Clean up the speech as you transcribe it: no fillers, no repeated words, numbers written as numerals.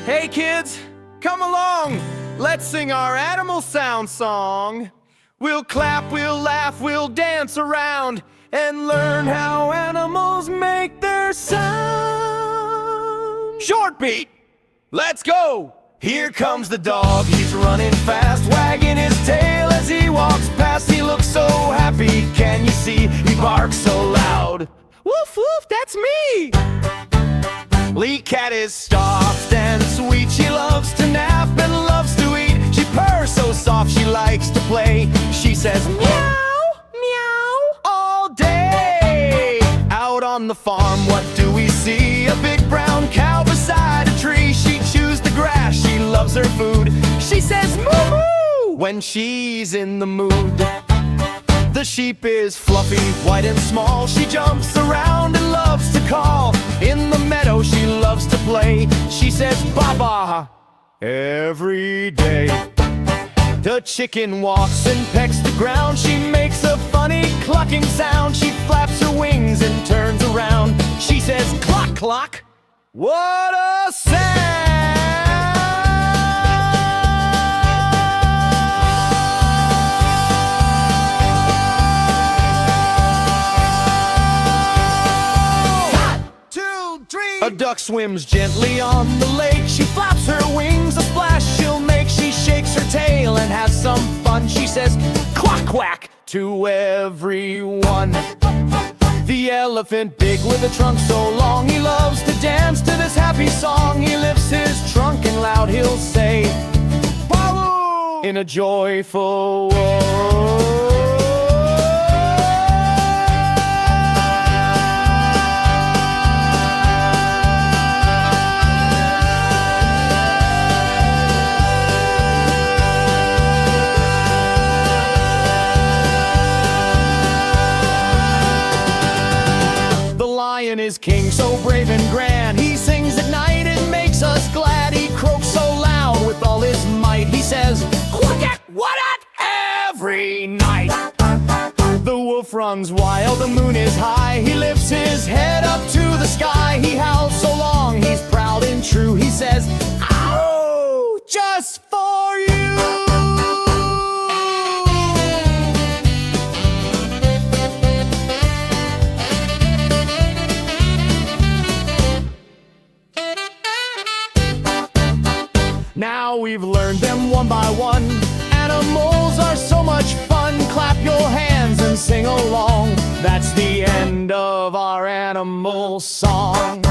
Hey kids, come along. Let's sing our animal sound song. We'll clap, we'll laugh, we'll dance around and learn how animals make their sound. Short beat, let's go. Here comes the dog, he's running fast, wagging his tail as he walks past. He looks so happy, can you see? He barks so loud. Woof woof, that's me. Lee cat is soft and sweet. She loves to nap and loves to eat. She purrs so soft, she likes to play. She says meow, meow all day. Out on the farm, what do we see? A big brown cow beside a tree. She chews the grass, she loves her food. She says moo moo when she's in the mood. The sheep is fluffy, white and small. She jumps around and loves to call. In the meadow she loves to play. She says baba every day. The chicken walks and pecks the ground. She makes a funny clucking sound. She flaps her wings and turns around. She says cluck cluck. What a sound! A duck swims gently on the lake. She flaps her wings, a splash she'll make. She shakes her tail and has some fun. She says quack quack to everyone. The elephant, big with a trunk so long, he loves to dance to this happy song. He lifts his trunk and loud he'll say Pawooo in a joyful whoa. Lion is king, so brave and grand. He sings at night and makes us glad. He croaks so loud with all his might. He says, quack, what at every night. The wolf runs wild, the moon is high. He lifts his head up to the sky. He howls so long, he's proud and true. He says, ow, just for you. Now we've learned them one by one. Animals are so much fun. Clap your hands and sing along. That's the end of our animal song.